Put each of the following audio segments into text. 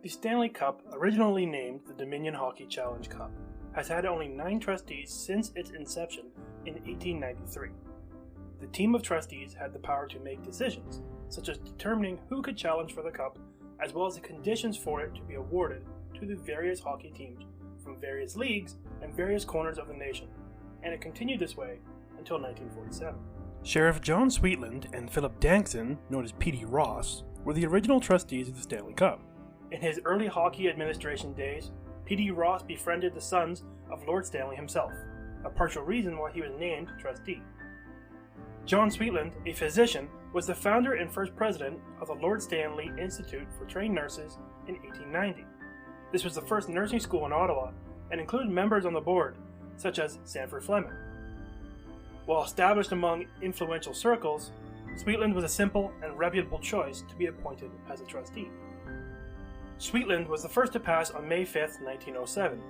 The Stanley Cup, originally named the Dominion Hockey Challenge Cup, has had only 9 trustees since its inception in 1893. The team of trustees had the power to make decisions, such as determining who could challenge for the cup, as well as the conditions for it to be awarded to the various hockey teams from various leagues and various corners of the nation, and it continued this way until 1947. Sheriff John Sweetland and Philip Dankson, known as P.D. Ross, were the original trustees of the Stanley Cup. In his early hockey administration days, P.D. Ross befriended the sons of Lord Stanley himself, a partial reason why he was named trustee. John Sweetland, a physician, was the founder and first president of the Lord Stanley Institute for Trained Nurses in 1890. This was the first nursing school in Ottawa and included members on the board, such as Sanford Fleming. While established among influential circles, Sweetland was a simple and reputable choice to be appointed as a trustee. Sweetland was the first to pass on May 5, 1907.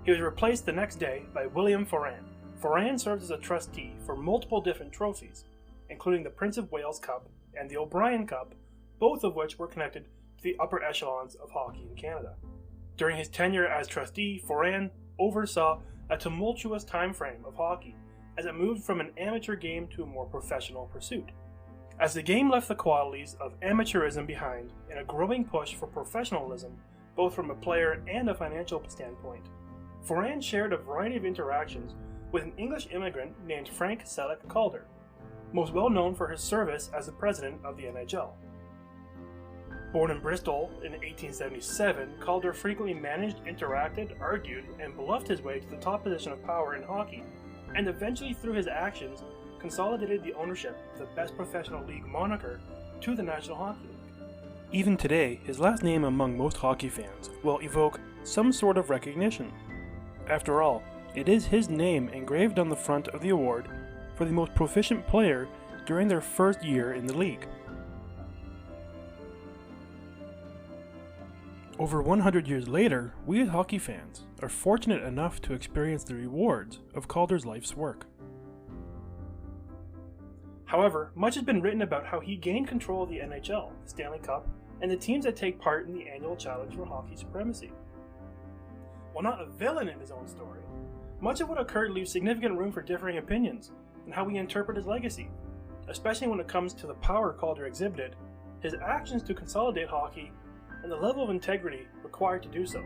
He was replaced the next day by William Foran. Foran served as a trustee for multiple different trophies, including the Prince of Wales Cup and the O'Brien Cup, both of which were connected to the upper echelons of hockey in Canada. During his tenure as trustee, Foran oversaw a tumultuous time frame of hockey as it moved from an amateur game to a more professional pursuit. As the game left the qualities of amateurism behind in a growing push for professionalism, both from a player and a financial standpoint, Foran shared a variety of interactions with an English immigrant named Frank Calder, most well known for his service as the president of the NHL. Born in Bristol in 1877, Calder frequently managed, interacted, argued, and bluffed his way to the top position of power in hockey, and eventually through his actions consolidated the ownership of the best professional league moniker to the National Hockey League. Even today, his last name among most hockey fans will evoke some sort of recognition. After all, it is his name engraved on the front of the award for the most proficient player during their first year in the league. Over 100 years later, we as hockey fans are fortunate enough to experience the rewards of Calder's life's work. However, much has been written about how he gained control of the NHL, the Stanley Cup, and the teams that take part in the annual challenge for hockey supremacy. While not a villain in his own story, much of what occurred leaves significant room for differing opinions and how we interpret his legacy, especially when it comes to the power Calder exhibited, his actions to consolidate hockey, and the level of integrity required to do so.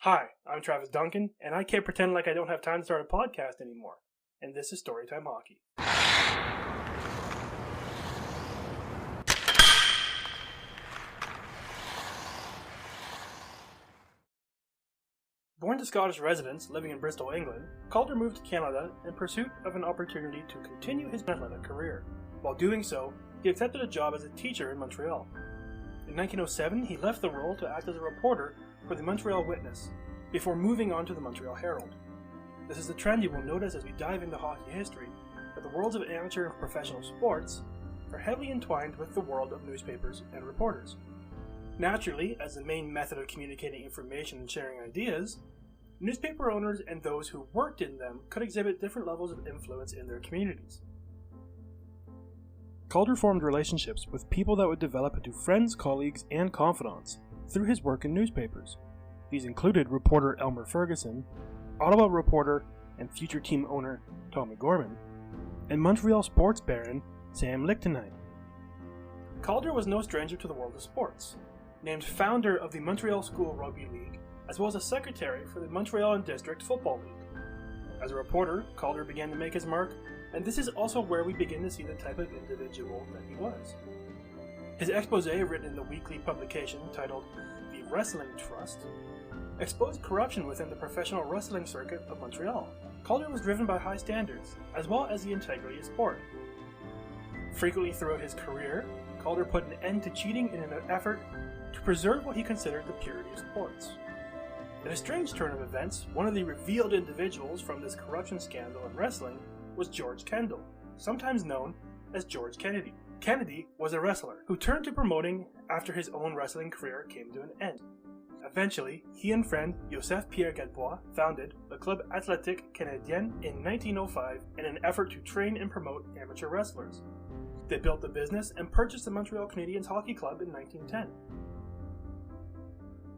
Hi, I'm Travis Duncan, and I can't pretend like I don't have time to start a podcast anymore. And this is Storytime Hockey. Born to Scottish residents living in Bristol, England, Calder moved to Canada in pursuit of an opportunity to continue his athletic career. While doing so, he accepted a job as a teacher in Montreal. In 1907, he left the role to act as a reporter for the Montreal Witness, before moving on to the Montreal Herald. This is a trend you will notice as we dive into hockey history, that the worlds of amateur and professional sports are heavily entwined with the world of newspapers and reporters. Naturally, as the main method of communicating information and sharing ideas, newspaper owners and those who worked in them could exhibit different levels of influence in their communities. Calder formed relationships with people that would develop into friends, colleagues, and confidants through his work in newspapers. These included reporter Elmer Ferguson, Ottawa reporter and future team owner Tommy Gorman, and Montreal sports baron Sam Lichtenheim. Calder was no stranger to the world of sports, named founder of the Montreal School Rugby League, as well as a secretary for the Montreal and District Football League. As a reporter, Calder began to make his mark, and this is also where we begin to see the type of individual that he was. His expose, written in the weekly publication titled The Wrestling Trust, exposed corruption within the professional wrestling circuit of Montreal. Calder was driven by high standards, as well as the integrity of sport. Frequently throughout his career, Calder put an end to cheating in an effort to preserve what he considered the purity of sports. In a strange turn of events, one of the revealed individuals from this corruption scandal in wrestling was George Kendall, sometimes known as George Kennedy. Kennedy was a wrestler who turned to promoting after his own wrestling career came to an end. Eventually, he and friend Joseph Pierre Gadebois founded the Club Athlétique Canadien in 1905 in an effort to train and promote amateur wrestlers. They built the business and purchased the Montreal Canadiens Hockey Club in 1910.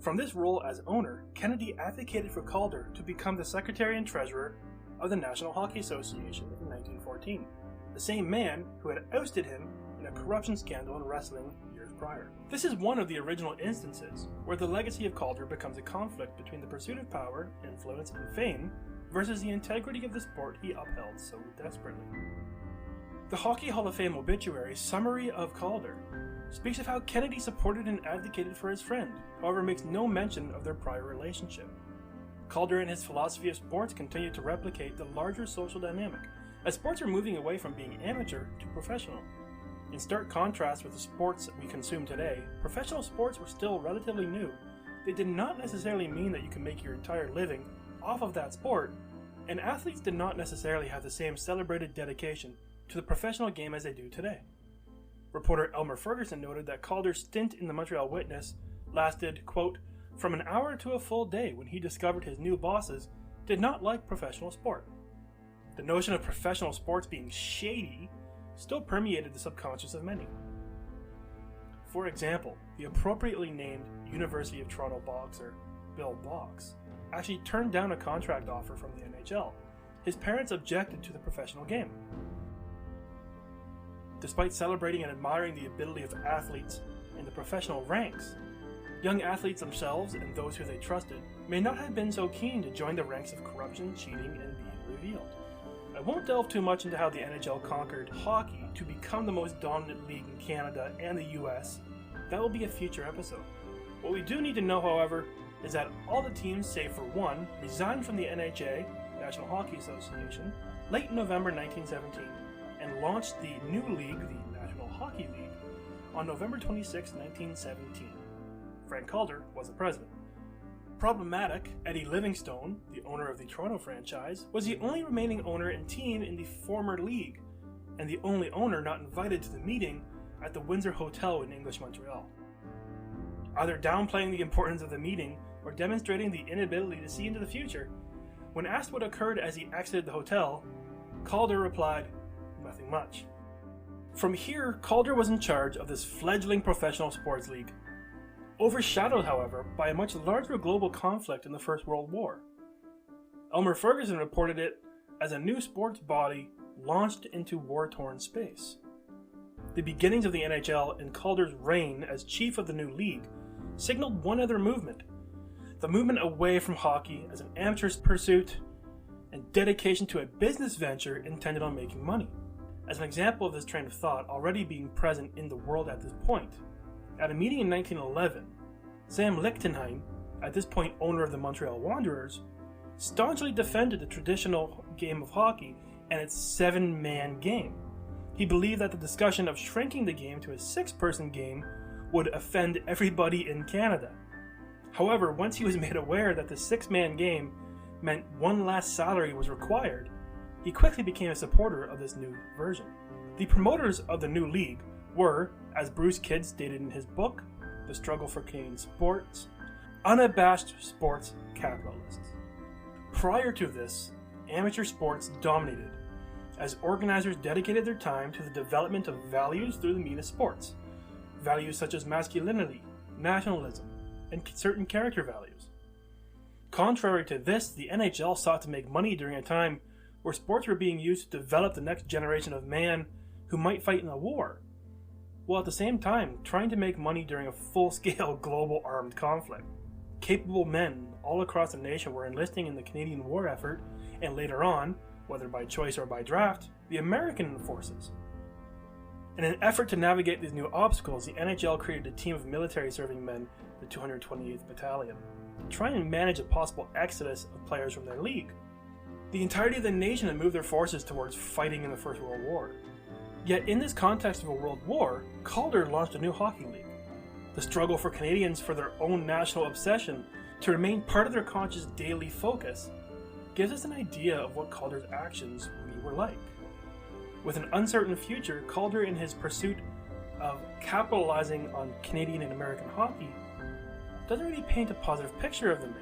From this role as owner, Kennedy advocated for Calder to become the secretary and treasurer of the National Hockey Association in 1914, the same man who had ousted him in a corruption scandal in wrestling years prior. This is one of the original instances where the legacy of Calder becomes a conflict between the pursuit of power, influence, and fame versus the integrity of the sport he upheld so desperately. The Hockey Hall of Fame obituary summary of Calder speaks of how Kennedy supported and advocated for his friend, however makes no mention of their prior relationship. Calder and his philosophy of sports continued to replicate the larger social dynamic, as sports are moving away from being amateur to professional. In stark contrast with the sports that we consume today, professional sports were still relatively new. They did not necessarily mean that you can make your entire living off of that sport, and athletes did not necessarily have the same celebrated dedication to the professional game as they do today. Reporter Elmer Ferguson noted that Calder's stint in the Montreal Witness lasted, quote, from an hour to a full day when he discovered his new bosses did not like professional sport. The notion of professional sports being shady still permeated the subconscious of many. For example, the appropriately named University of Toronto boxer Bill Box actually turned down a contract offer from the NHL. His parents objected to the professional game. Despite celebrating and admiring the ability of athletes in the professional ranks, young athletes themselves and those who they trusted may not have been so keen to join the ranks of corruption, cheating, and being revealed. I won't delve too much into how the NHL conquered hockey to become the most dominant league in Canada and the US. That will be a future episode. What we do need to know, however, is that all the teams, save for one, resigned from the NHA, National Hockey Association, late in November 1917, and launched the new league, the National Hockey League, on November 26, 1917. Frank Calder was the president. Problematic, Eddie Livingstone, the owner of the Toronto franchise, was the only remaining owner and team in the former league, and the only owner not invited to the meeting at the Windsor Hotel in English Montreal. Either downplaying the importance of the meeting or demonstrating the inability to see into the future, when asked what occurred as he exited the hotel, Calder replied, nothing much. From here, Calder was in charge of this fledgling professional sports league, overshadowed, however, by a much larger global conflict in the First World War. Elmer Ferguson reported it as a new sports body launched into war-torn space. The beginnings of the NHL and Calder's reign as chief of the new league signaled one other movement, the movement away from hockey as an amateur pursuit and dedication to a business venture intended on making money. As an example of this train of thought already being present in the world at this point, at a meeting in 1911, Sam Lichtenheim, at this point owner of the Montreal Wanderers, staunchly defended the traditional game of hockey and its 7-man game. He believed that the discussion of shrinking the game to a 6-person game would offend everybody in Canada. However, once he was made aware that the 6-man game meant one last salary was required, he quickly became a supporter of this new version. The promoters of the new league were, as Bruce Kidd stated in his book, The Struggle for Canadian Sports, unabashed sports capitalists. Prior to this, amateur sports dominated, as organizers dedicated their time to the development of values through the means of sports, values such as masculinity, nationalism, and certain character values. Contrary to this, the NHL sought to make money during a time where sports were being used to develop the next generation of man who might fight in a war, while at the same time trying to make money during a full-scale global armed conflict. Capable men all across the nation were enlisting in the Canadian war effort, and later on, whether by choice or by draft, the American forces. In an effort to navigate these new obstacles, the NHL created a team of military-serving men, the 228th Battalion, to try and manage a possible exodus of players from their league. The entirety of the nation had moved their forces towards fighting in the First World War. Yet in this context of a world war, Calder launched a new hockey league. The struggle for Canadians for their own national obsession to remain part of their conscious daily focus gives us an idea of what Calder's actions really were like. With an uncertain future, Calder, in his pursuit of capitalizing on Canadian and American hockey, doesn't really paint a positive picture of the man.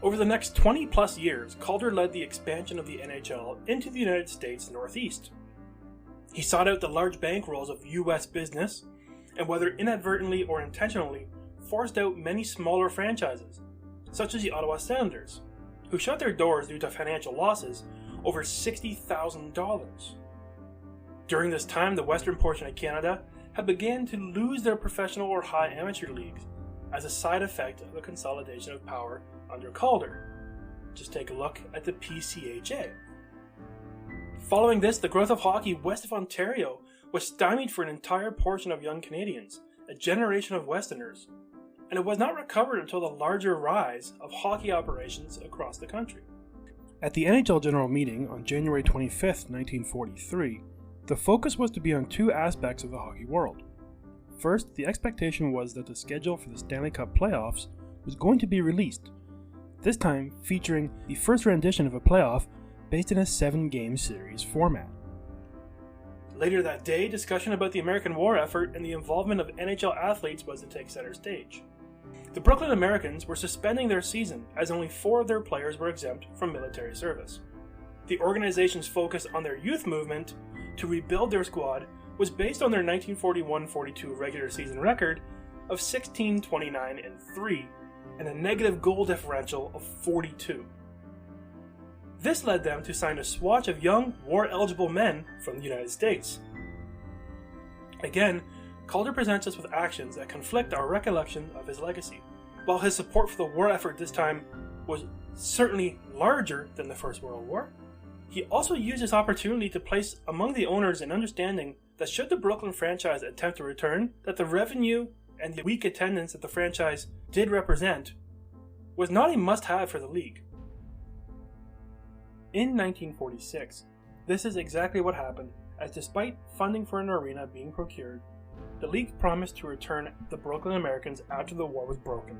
Over the next 20 plus years, Calder led the expansion of the NHL into the United States Northeast. He sought out the large bankrolls of U.S. business and whether inadvertently or intentionally, forced out many smaller franchises, such as the Ottawa Senators, who shut their doors due to financial losses over $60,000. During this time, the western portion of Canada had begun to lose their professional or high amateur leagues as a side effect of the consolidation of power under Calder. Just take a look at the PCHA. Following this, the growth of hockey west of Ontario was stymied for an entire portion of young Canadians, a generation of Westerners, and it was not recovered until the larger rise of hockey operations across the country. At the NHL General Meeting on January 25, 1943, the focus was to be on two aspects of the hockey world. First, the expectation was that the schedule for the Stanley Cup playoffs was going to be released, this time featuring the first rendition of a playoff based in a 7-game series format. Later that day, discussion about the American war effort and the involvement of NHL athletes was to take center stage. The Brooklyn Americans were suspending their season as only 4 of their players were exempt from military service. The organization's focus on their youth movement to rebuild their squad was based on their 1941-42 regular season record of 16-29-3 and a negative goal differential of 42. This led them to sign a swatch of young, war-eligible men from the United States. Again, Calder presents us with actions that conflict our recollection of his legacy. While his support for the war effort this time was certainly larger than the First World War, he also used this opportunity to place among the owners an understanding that should the Brooklyn franchise attempt to return, that the revenue and the weak attendance that the franchise did represent was not a must-have for the league. In 1946, this is exactly what happened, as despite funding for an arena being procured, the league promised to return the Brooklyn Americans after the war was broken,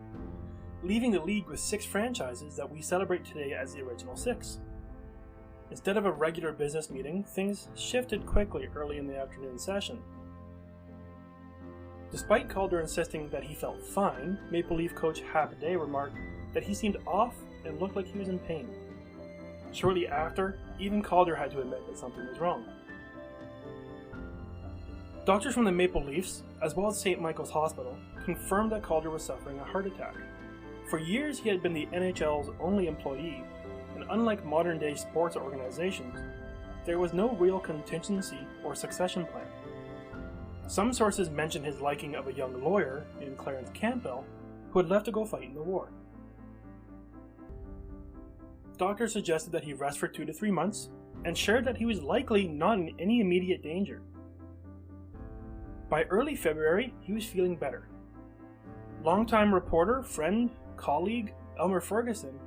leaving the league with 6 franchises that we celebrate today as the original 6. Instead of a regular business meeting, things shifted quickly early in the afternoon session. Despite Calder insisting that he felt fine, Maple Leaf coach Hap Day remarked that he seemed off and looked like he was in pain. Shortly after, even Calder had to admit that something was wrong. Doctors from the Maple Leafs, as well as St. Michael's Hospital, confirmed that Calder was suffering a heart attack. For years, he had been the NHL's only employee, and unlike modern-day sports organizations, there was no real contingency or succession plan. Some sources mention his liking of a young lawyer named Clarence Campbell, who had left to go fight in the war. Doctors suggested that he rest for 2 to 3 months, and shared that he was likely not in any immediate danger. By early February, he was feeling better. Longtime reporter, friend, colleague, Elmer Ferguson,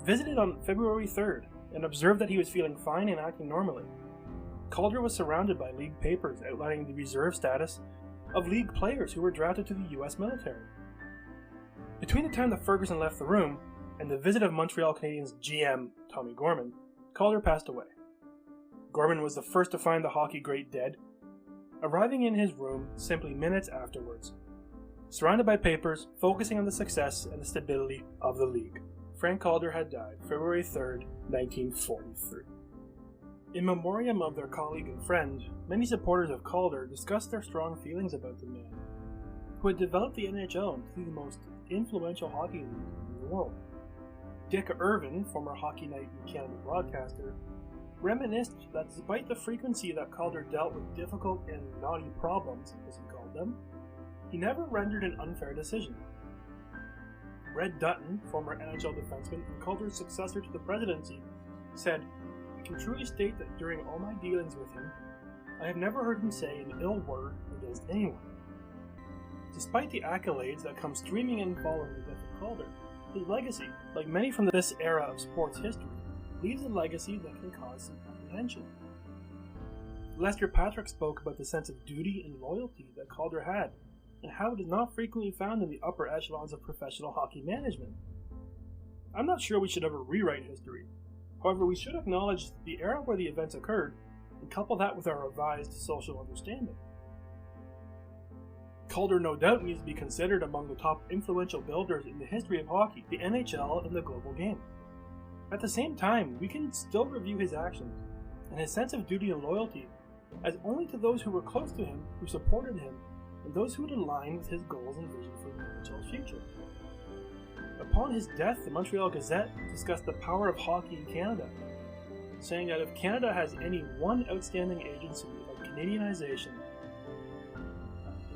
visited on February 3rd and observed that he was feeling fine and acting normally. Calder was surrounded by league papers outlining the reserve status of league players who were drafted to the U.S. military. Between the time that Ferguson left the room and the visit of Montreal Canadiens GM Tommy Gorman, Calder passed away. Gorman was the first to find the hockey great dead, arriving in his room simply minutes afterwards, surrounded by papers focusing on the success and the stability of the league. Frank Calder had died February 3rd, 1943. In memoriam of their colleague and friend, many supporters of Calder discussed their strong feelings about the man, who had developed the NHL into the most influential hockey league in the world. Dick Irvin, former Hockey Night in Canada broadcaster, reminisced that despite the frequency that Calder dealt with difficult and naughty problems, as he called them, he never rendered an unfair decision. Red Dutton, former NHL defenseman and Calder's successor to the presidency, said, "I can truly state that during all my dealings with him, I have never heard him say an ill word against anyone." Despite the accolades that come streaming in following the death of Calder, his legacy, like many from this era of sports history, leaves a legacy that can cause some apprehension. Lester Patrick spoke about the sense of duty and loyalty that Calder had, and how it is not frequently found in the upper echelons of professional hockey management. I'm not sure we should ever rewrite history. However, we should acknowledge the era where the events occurred, and couple that with our revised social understanding. Calder no doubt needs to be considered among the top influential builders in the history of hockey, the NHL, and the global game. At the same time, we can still review his actions, and his sense of duty and loyalty, as only to those who were close to him, who supported him, and those who would align with his goals and vision for the NHL's future. Upon his death, the Montreal Gazette discussed the power of hockey in Canada, saying that if Canada has any one outstanding agency of Canadianization,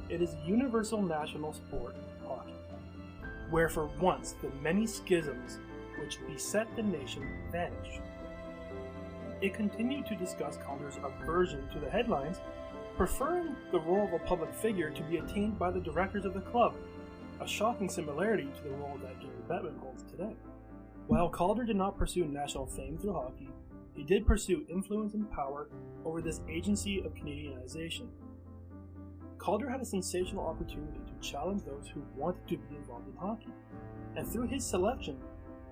it is universal national sport, hockey, where for once the many schisms which beset the nation vanish. It continued to discuss Calder's aversion to the headlines, preferring the role of a public figure to be attained by the directors of the club, a shocking similarity to the role that Gary Bettman holds today. While Calder did not pursue national fame through hockey, he did pursue influence and power over this agency of Canadianization. Calder had a sensational opportunity to challenge those who wanted to be involved in hockey, and through his selection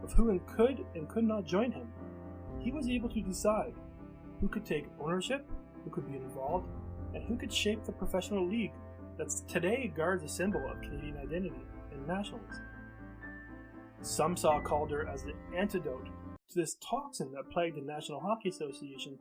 of who could and could not join him, he was able to decide who could take ownership, who could be involved, and who could shape the professional league that today guards a symbol of Canadian identity and nationalism. Some saw Calder as the antidote to this toxin that plagued the National Hockey Association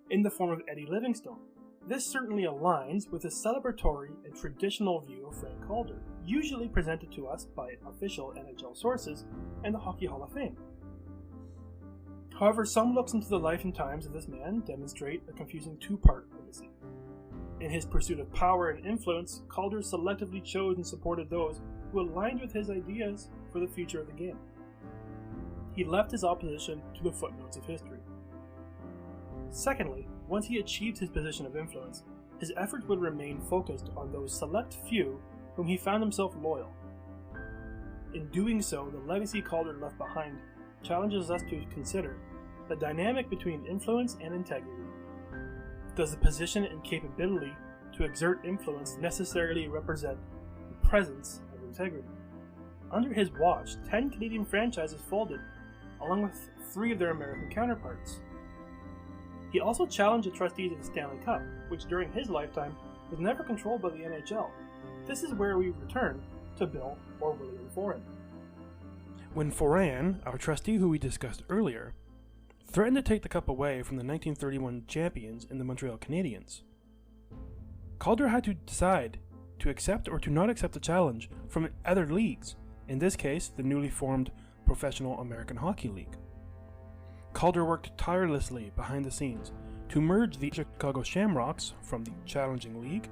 in the form of Eddie Livingstone. This certainly aligns with the celebratory and traditional view of Frank Calder, usually presented to us by official NHL sources and the Hockey Hall of Fame. However, some looks into the life and times of this man demonstrate a confusing two-part legacy. In his pursuit of power and influence, Calder selectively chose and supported those who aligned with his ideas for the future of the game. He left his opposition to the footnotes of history. Secondly, once he achieved his position of influence, his efforts would remain focused on those select few whom he found himself loyal. In doing so, the legacy Calder left behind challenges us to consider the dynamic between influence and integrity. Does the position and capability to exert influence necessarily represent the presence of integrity? Under his watch, 10 Canadian franchises folded, along with 3 of their American counterparts. He also challenged the trustees of the Stanley Cup, which during his lifetime was never controlled by the NHL. This is where we return to Bill or William Foran. When Foran, our trustee who we discussed earlier, threatened to take the cup away from the 1931 champions in the Montreal Canadiens, Calder had to decide to accept or to not accept the challenge from other leagues, in this case the newly formed Professional American Hockey League. Calder worked tirelessly behind the scenes to merge the Chicago Shamrocks from the challenging league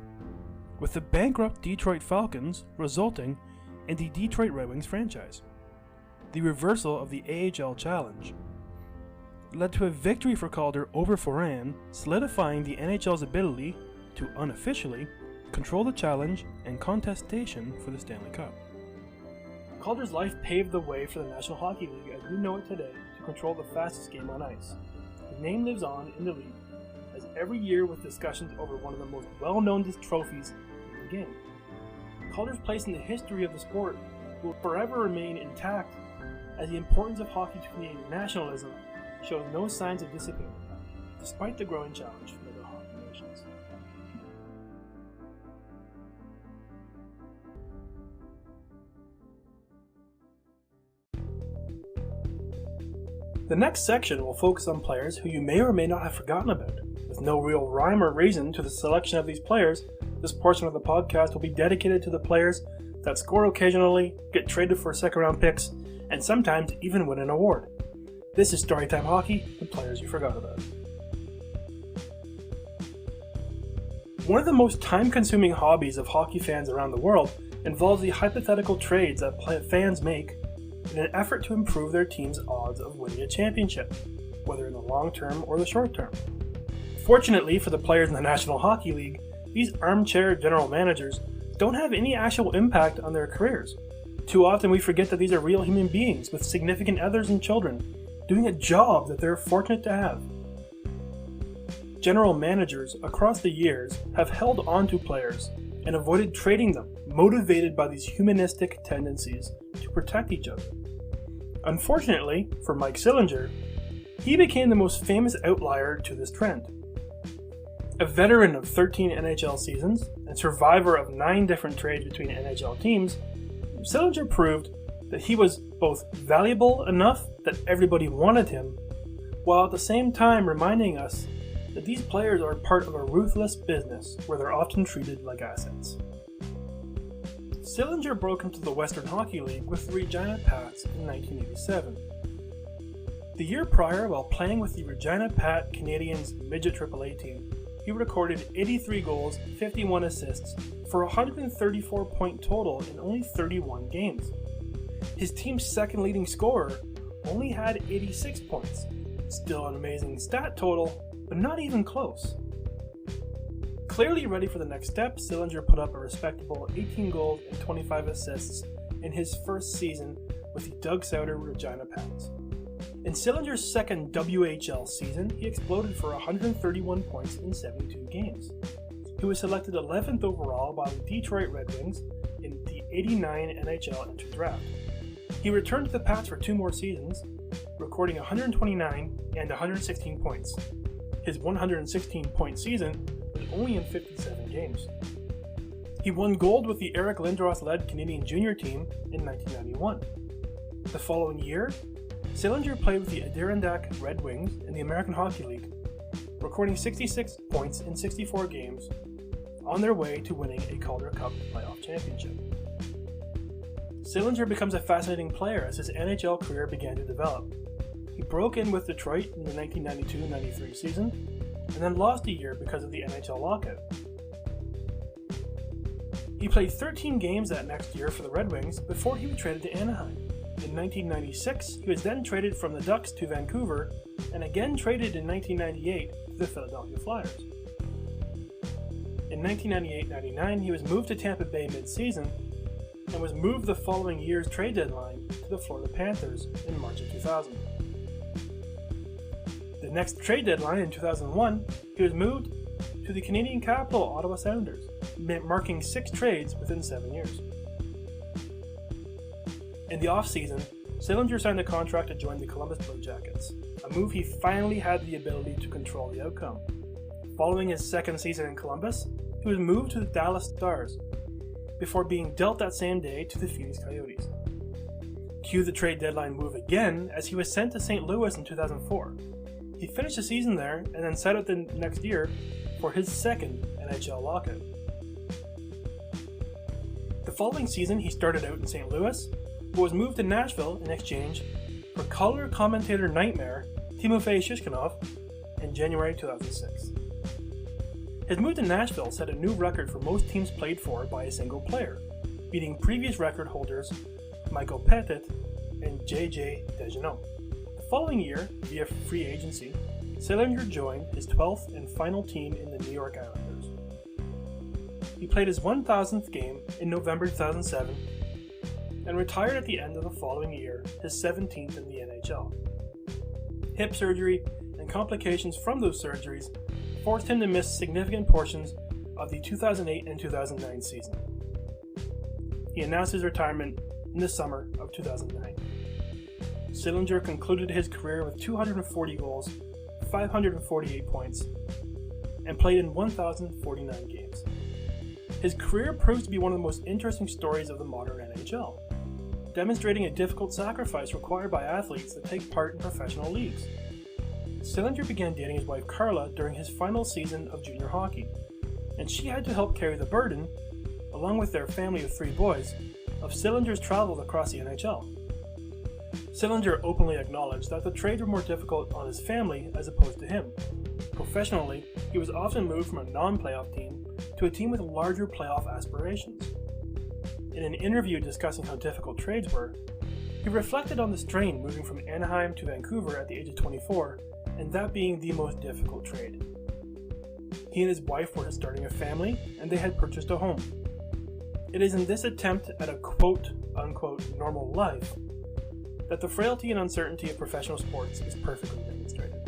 with the bankrupt Detroit Falcons, resulting in the Detroit Red Wings franchise. The reversal of the AHL challenge led to a victory for Calder over Foran, solidifying the NHL's ability to unofficially control the challenge and contestation for the Stanley Cup. Calder's life paved the way for the National Hockey League as we know it today to control the fastest game on ice. His name lives on in the league, as every year with discussions over one of the most well-known trophies in the game. Calder's place in the history of the sport will forever remain intact, as the importance of hockey to Canadian nationalism shows no signs of dissipating, despite the growing challenge from other hockey nations. The next section will focus on players who you may or may not have forgotten about. With no real rhyme or reason to the selection of these players, this portion of the podcast will be dedicated to the players that score occasionally, get traded for second-round picks, and sometimes even win an award. This is Storytime Hockey, the players you forgot about. One of the most time-consuming hobbies of hockey fans around the world involves the hypothetical trades that fans make in an effort to improve their team's odds of winning a championship, whether in the long term or the short term. Fortunately for the players in the National Hockey League, these armchair general managers don't have any actual impact on their careers. Too often we forget that these are real human beings with significant others and children, doing a job that they're fortunate to have. General managers across the years have held on to players and avoided trading them, motivated by these humanistic tendencies to protect each other. Unfortunately, for Mike Sillinger, he became the most famous outlier to this trend. A veteran of 13 NHL seasons and survivor of 9 different trades between NHL teams, Sillinger proved that he was both valuable enough that everybody wanted him, while at the same time reminding us that these players are part of a ruthless business where they're often treated like assets. Sillinger broke into the Western Hockey League with the Regina Pats in 1987. The year prior, while playing with the Regina Pat Canadiens midget AAA team, he recorded 83 goals, 51 assists, for a 134-point total in only 31 games. His team's second leading scorer only had 86 points. Still an amazing stat total, but not even close. Clearly ready for the next step, Sillinger put up a respectable 18 goals and 25 assists in his first season with the Doug Sauter Regina Pats. In Sillinger's second WHL season, he exploded for 131 points in 72 games. He was selected 11th overall by the Detroit Red Wings in the '89 NHL entry draft. He returned to the Pats for 2 more seasons, recording 129 and 116 points. His 116-point season was only in 57 games. He won gold with the Eric Lindros-led Canadian junior team in 1991. The following year, Sillinger played with the Adirondack Red Wings in the American Hockey League, recording 66 points in 64 games, on their way to winning a Calder Cup playoff championship. Sillinger becomes a fascinating player as his NHL career began to develop. He broke in with Detroit in the 1992-93 season, and then lost a year because of the NHL lockout. He played 13 games that next year for the Red Wings before he was traded to Anaheim. In 1996, he was then traded from the Ducks to Vancouver, and again traded in 1998 to the Philadelphia Flyers. In 1998-99, he was moved to Tampa Bay mid-season, and was moved the following year's trade deadline to the Florida Panthers in March of 2000. The next trade deadline in 2001, he was moved to the Canadian capital Ottawa Sounders, marking 6 trades within 7 years. In the off-season, Sillinger signed a contract to join the Columbus Blue Jackets, a move he finally had the ability to control the outcome. Following his second season in Columbus, he was moved to the Dallas Stars, before being dealt that same day to the Phoenix Coyotes. Cue the trade deadline move again, as he was sent to St. Louis in 2004. He finished the season there, and then set out the next year for his second NHL lockout. The following season, he started out in St. Louis, but was moved to Nashville in exchange for color commentator nightmare Timofey Shishkinov in January 2006. His move to Nashville set a new record for most teams played for by a single player, beating previous record holders Michael Pettit and J.J. Dejeunot. The following year, via free agency, Sillinger joined his 12th and final team in the New York Islanders. He played his 1,000th game in November 2007 and retired at the end of the following year, his 17th in the NHL. Hip surgery and complications from those surgeries forced him to miss significant portions of the 2008 and 2009 season. He announced his retirement in the summer of 2009. Sillinger concluded his career with 240 goals, 548 points, and played in 1,049 games. His career proves to be one of the most interesting stories of the modern NHL, demonstrating a difficult sacrifice required by athletes that take part in professional leagues. Sillinger began dating his wife Carla during his final season of junior hockey, and she had to help carry the burden, along with their family of 3 boys, of Sillinger's travels across the NHL. Sillinger openly acknowledged that the trades were more difficult on his family as opposed to him. Professionally, he was often moved from a non-playoff team to a team with larger playoff aspirations. In an interview discussing how difficult trades were, he reflected on the strain moving from Anaheim to Vancouver at the age of 24, and that being the most difficult trade. He and his wife were starting a family, and they had purchased a home. It is in this attempt at a quote-unquote normal life that the frailty and uncertainty of professional sports is perfectly demonstrated.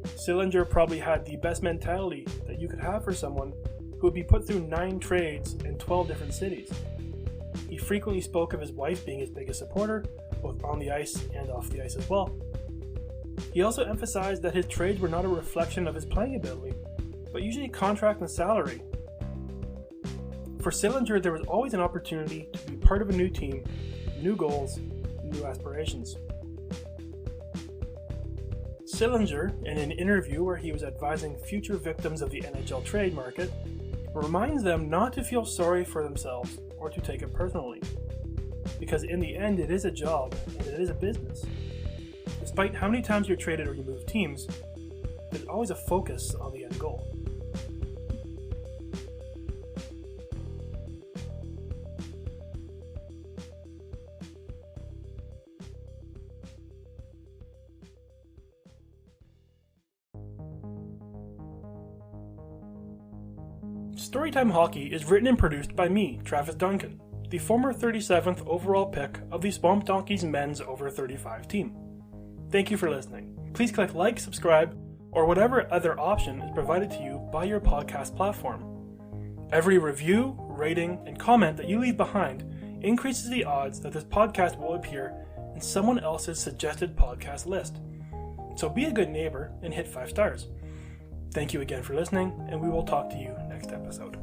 Sillinger probably had the best mentality that you could have for someone who would be put through 9 trades in 12 different cities. He frequently spoke of his wife being his biggest supporter, both on the ice and off the ice as well. He also emphasized that his trades were not a reflection of his playing ability, but usually contract and salary. For Sillinger, there was always an opportunity to be part of a new team, new goals, new aspirations. Sillinger, in an interview where he was advising future victims of the NHL trade market, reminds them not to feel sorry for themselves or to take it personally. Because in the end, it is a job and it is a business. Despite how many times you're traded or you move teams, there's always a focus on the end goal. Storytime Hockey is written and produced by me, Travis Duncan, the former 37th overall pick of the Swamp Donkeys men's over 35 team. Thank you for listening. Please click like, subscribe, or whatever other option is provided to you by your podcast platform. Every review, rating, and comment that you leave behind increases the odds that this podcast will appear in someone else's suggested podcast list. So be a good neighbor and hit 5 stars. Thank you again for listening, and we will talk to you next episode.